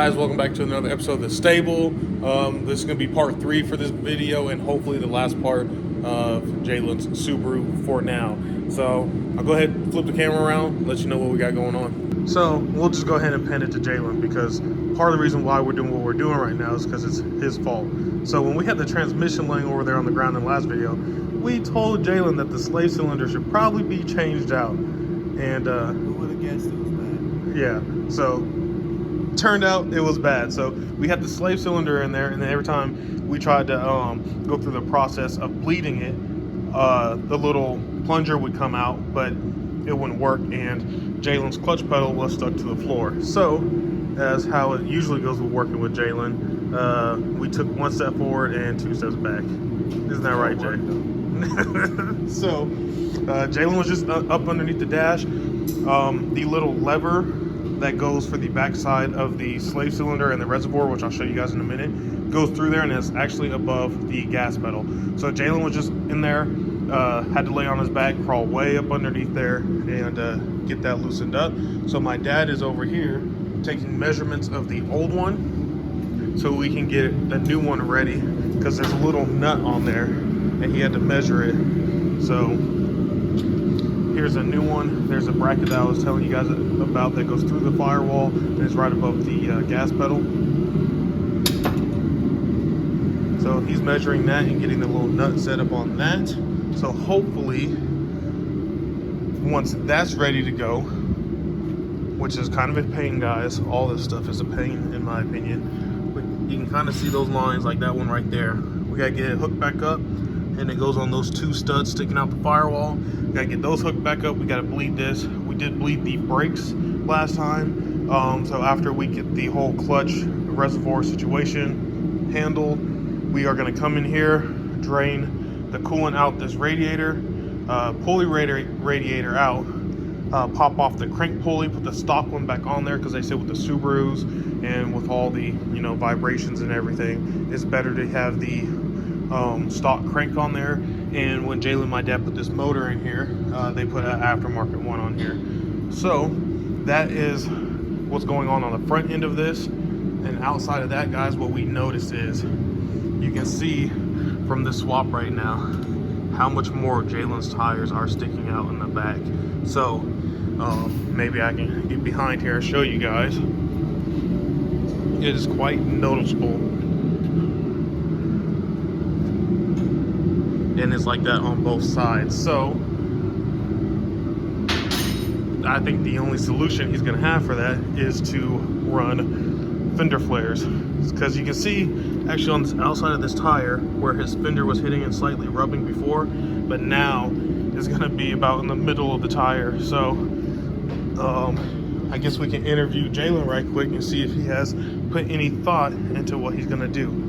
guys, welcome back to another episode of The Stable. This is going to be part 3 for this video and hopefully the last part of Jalen's Subaru for now. So I'll go ahead and flip the camera around, let you know what we got going on. So we'll just go ahead and pin it to Jalen because part of the reason why we're doing what we're doing right now is because it's his fault. So when we had the transmission laying over there on the ground in the last video, we told Jalen that the slave cylinder should probably be changed out. And who would have guessed it was bad? Yeah, so turned out it was bad. So we had the slave cylinder in there, and then every time we tried to go through the process of bleeding it, the little plunger would come out, but it wouldn't work, and Jalen's clutch pedal was stuck to the floor. So, as how it usually goes with working with Jalen, we took 1 step forward and 2 steps back. Isn't that right, Jay? So, Jalen was just up underneath the dash. The little lever that goes for the backside of the slave cylinder and the reservoir, which I'll show you guys in a minute, goes through there and is actually above the gas pedal. So Jalen was just in there, had to lay on his back, crawl way up underneath there, and get that loosened up. So my dad is over here taking measurements of the old one so we can get a new one ready, because there's a little nut on there and he had to measure it. So here's a new one. There's a bracket that I was telling you guys about that goes through the firewall and is right above the gas pedal. So he's measuring that and getting the little nut set up on that. So hopefully, once that's ready to go, which is kind of a pain, guys. All this stuff is a pain, in my opinion. But you can kind of see those lines, like that one right there. We gotta get it hooked back up, and it goes on those 2 studs sticking out the firewall. We gotta get those hooked back up. We gotta bleed this. We did bleed the brakes last time. So after we get the whole clutch reservoir situation handled, we are gonna come in here, drain the coolant out this radiator, pull the radiator out, pop off the crank pulley, put the stock one back on there, because they said with the Subarus and with all the vibrations and everything, it's better to have the stock crank on there. And when Jalen and my dad put this motor in here, they put an aftermarket one on here. So that is what's going on the front end of this. And outside of that, guys, what we noticed is you can see from this swap right now how much more Jalen's tires are sticking out in the back. So maybe I can get behind here and show you guys. It is quite noticeable. And it's like that on both sides. So I think the only solution he's going to have for that is to run fender flares, because you can see actually on the outside of this tire where his fender was hitting and slightly rubbing before, but now it's going to be about in the middle of the tire. So I guess we can interview Jalen right quick and see if he has put any thought into what he's going to do.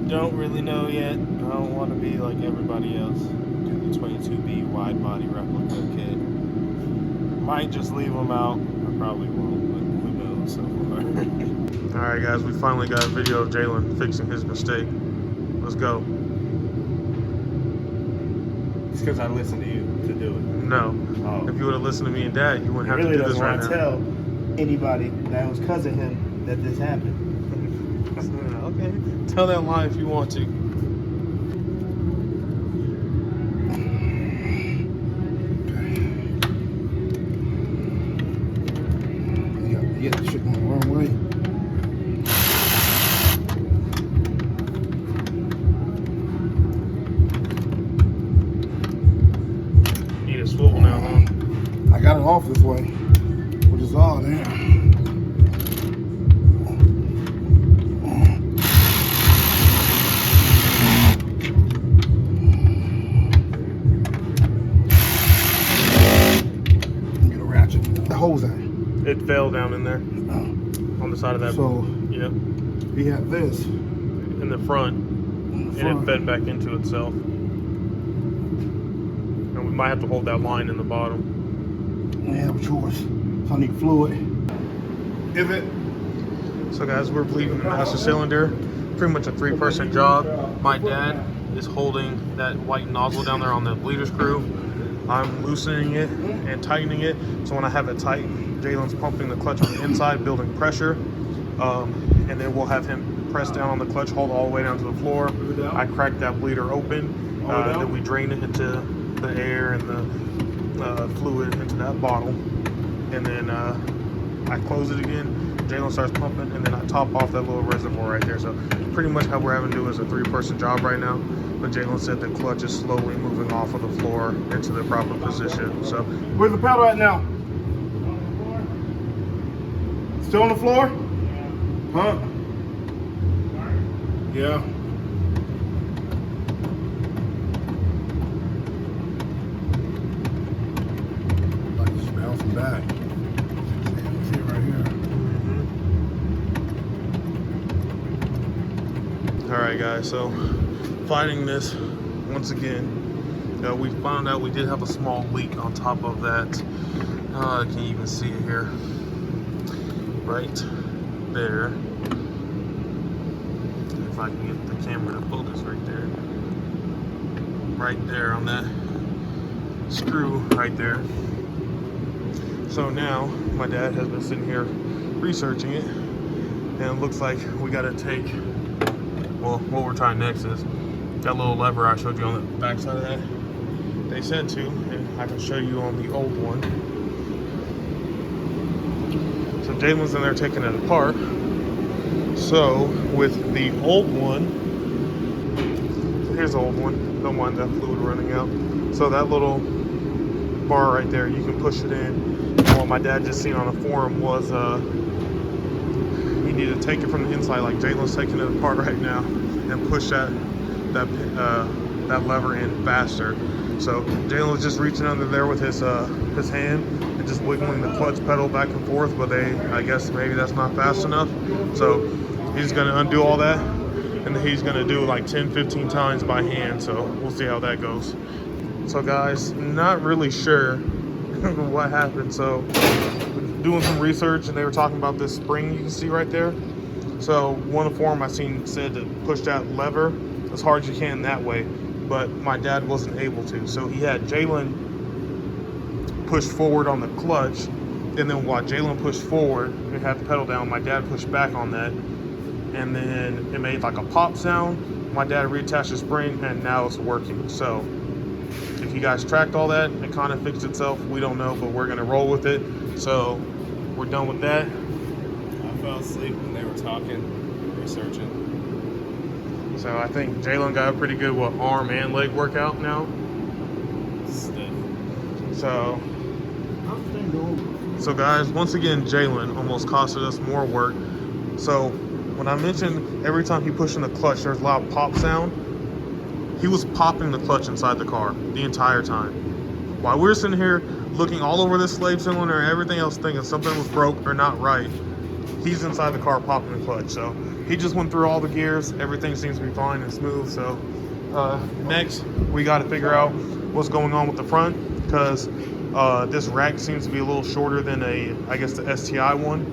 Don't really know yet. I don't want to be like everybody else. Do the 22B wide body replica kit. Might just leave them out. I probably won't, but who knows so far. Alright guys, we finally got a video of Jalen fixing his mistake. Let's go. It's because I listened to you to do it. No. Oh. If you would have listened to me and Dad, you wouldn't have really to do this right now. tell anybody that was because of him that this happened. Okay. Tell that lie if you want to. Yeah, that shit going the wrong way. Need a swivel now, huh? I got it off this way, which is all there. Get a ratchet. The hose at. It fell down in there on the side of that. So yep. we have this In the front, and it fed back into itself. And we might have to hold that line in the bottom. We have a choice. So I need fluid. If it. So guys, we're bleeding the master cylinder. Pretty much a 3-person job. My dad is holding that white nozzle down there on the bleeder screw. I'm loosening it and tightening it. So when I have it tight, Jalen's pumping the clutch on the inside, building pressure. And then we'll have him press down on the clutch, hold all the way down to the floor. I crack that bleeder open, then we drain it into the air and the fluid into that bottle. And then I close it again. Jalen starts pumping, and then I top off that little reservoir right there. So pretty much how we're having to do is a 3-person job right now. But Jalen said the clutch is slowly moving off of the floor into the proper position. So Where's the pedal at now? Still on the floor? Huh? Yeah. Like it's bouncing back. See it right here. all right, guys. So fighting this once again. We found out we did have a small leak on top of that. I can't even see it here. Right there. If I can get the camera to focus right there. Right there on that screw right there. So now my dad has been sitting here researching it, and it looks like we got to take, well, what we're trying next is that little lever I showed you on the back side of that. They said to, and I can show you on the old one. So Jalen's in there taking it apart. So with the old one, here's the old one. Don't mind that fluid running out. So that little bar right there, you can push it in. And what my dad just seen on the forum was you need to take it from the inside, like Jalen's taking it apart right now, and push that lever in faster. So Jalen was just reaching under there with his hand and just wiggling the clutch pedal back and forth, but I guess maybe that's not fast enough. So he's gonna undo all that, and then he's gonna do like 10-15 times by hand. So we'll see how that goes. So guys, not really sure what happened. So doing some research, and they were talking about this spring you can see right there. So one of the forum I seen said to push that lever as hard as you can that way, but my dad wasn't able to. So he had Jalen push forward on the clutch, and then while Jalen pushed forward and had the pedal down, my dad pushed back on that, and then it made like a pop sound. My dad reattached the spring, and now it's working. So if you guys tracked all that, it kind of fixed itself. We don't know, but we're gonna roll with it. So we're done with that. I fell asleep when they were talking, researching. So I think Jalen got a pretty good arm and leg workout now. Stiff. So guys, once again, Jalen almost costed us more work. So when I mentioned every time he pushed in the clutch, there's a loud pop sound. He was popping the clutch inside the car the entire time. While we were sitting here looking all over this slave cylinder and everything else, thinking something was broke or not right, he's inside the car popping the clutch. So he just went through all the gears. Everything seems to be fine and smooth. So next, we got to figure out what's going on with the front, because this rack seems to be a little shorter than I guess the STI one.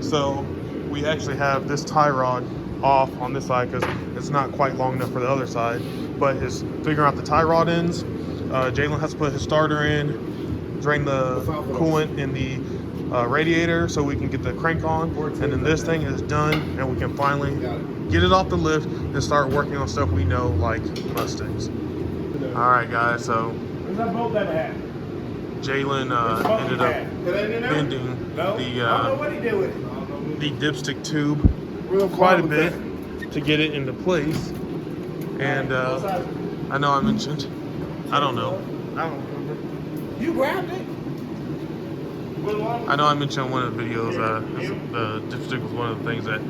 So we actually have this tie rod off on this side because it's not quite long enough for the other side. But is figuring out the tie rod ends. Jalen has to put his starter in, drain the coolant in the radiator so we can get the crank on, and then this thing is done, and we can finally get it off the lift and start working on stuff we know, like Mustangs. All right, guys. So Jalen ended up bending the dipstick tube quite a bit to get it into place. And I know I mentioned, I don't know. I don't remember. You grabbed it? I know I mentioned in one of the videos the dipstick was one of the things that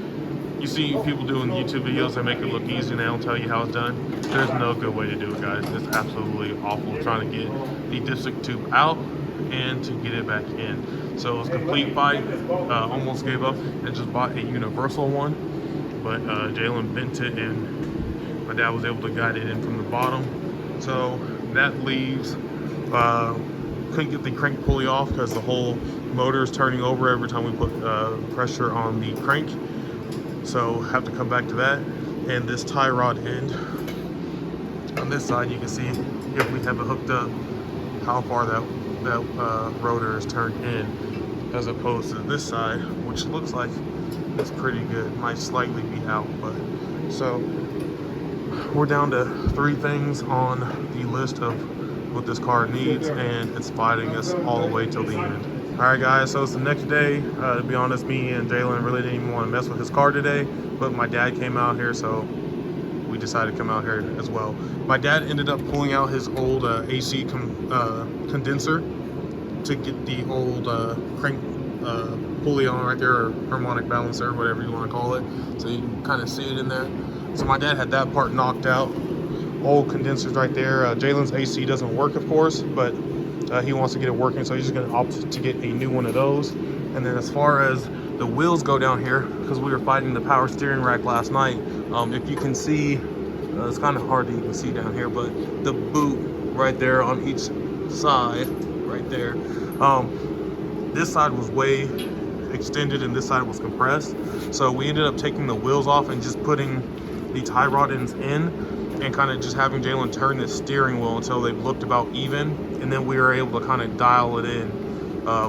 you see people do in YouTube videos that make it look easy and they don't tell you how it's done. There's no good way to do it, guys. It's absolutely awful trying to get the dipstick tube out and to get it back in. So it was a complete fight. Almost gave up and just bought a universal one. But Jalen bent it, and my dad was able to guide it in from the bottom. So that leaves, couldn't get the crank pulley off because the whole motor is turning over every time we put pressure on the crank. So have to come back to that. And this tie rod end on this side, you can see if we have it hooked up how far that rotor is turned in, as opposed to this side, which looks like it's pretty good. Might slightly be out, but so we're down to 3 things on the list of what this car needs, and it's fighting us all the way till the end. All right, guys, so it's the next day. To be honest, me and Jalen really didn't even want to mess with his car today, but my dad came out here, so we decided to come out here as well. My dad ended up pulling out his old AC condenser to get the old crank pulley on right there, or harmonic balancer, whatever you want to call it, so you can kind of see it in there. So my dad had that part knocked out. Old condensers right there. Jalen's AC doesn't work, of course, but he wants to get it working, so he's just going to opt to get a new one of those. And then as far as the wheels go down here, because we were fighting the power steering rack last night, if you can see, it's kind of hard to even see down here, but the boot right there on each side, right there, this side was way extended and this side was compressed. So we ended up taking the wheels off and just putting the tie rod ends in, and kind of just having Jalen turn the steering wheel until they looked about even, and then we were able to kind of dial it in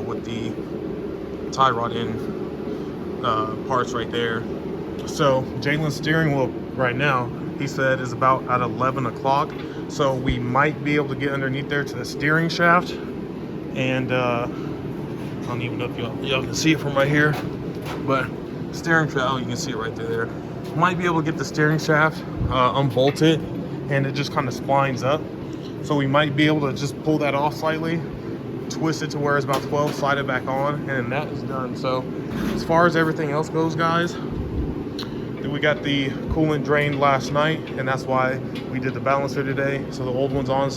with the tie rod end parts right there. So Jalen's steering wheel right now, he said, is about at 11 o'clock, so we might be able to get underneath there to the steering shaft, and I don't even know if y'all can see it from right here, but steering shaft, you can see it right there. Might be able to get the steering shaft unbolted, and it just kind of splines up, so we might be able to just pull that off slightly, twist it to where it's about 12, slide it back on, and that is done. So as far as everything else goes, guys, we got the coolant drained last night, and that's why we did the balancer today, so the old one's on.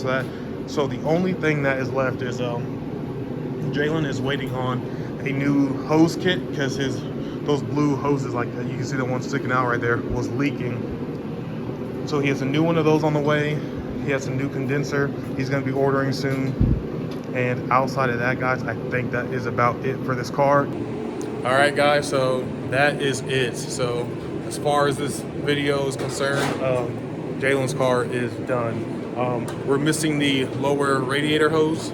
So the only thing that is left is Jalen is waiting on a new hose kit, because those blue hoses, like you can see the one sticking out right there, was leaking. So he has a new one of those on the way. He has a new condenser he's going to be ordering soon. And outside of that, guys, I think that is about it for this car. All right, guys, so that is it. So as far as this video is concerned, Jalen's car is done. We're missing the lower radiator hose,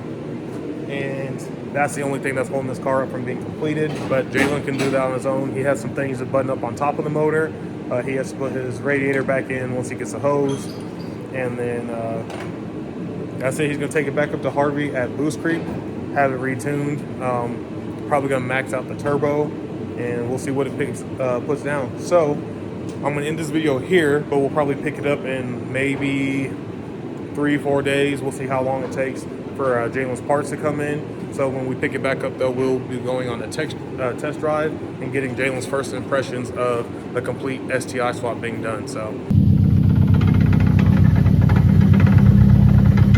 and that's the only thing that's holding this car up from being completed, but Jalen can do that on his own. He has some things to button up on top of the motor. He has to put his radiator back in once he gets the hose, and then that's it. He's going to take it back up to Harvey at Boost Creek, have it retuned, probably going to max out the turbo, and we'll see what it puts down. So I'm going to end this video here, but we'll probably pick it up in maybe 3-4 days. We'll see how long it takes for Jalen's parts to come in. So when we pick it back up, though, we'll be going on a test drive and getting Jalen's first impressions of the complete STI swap being done. So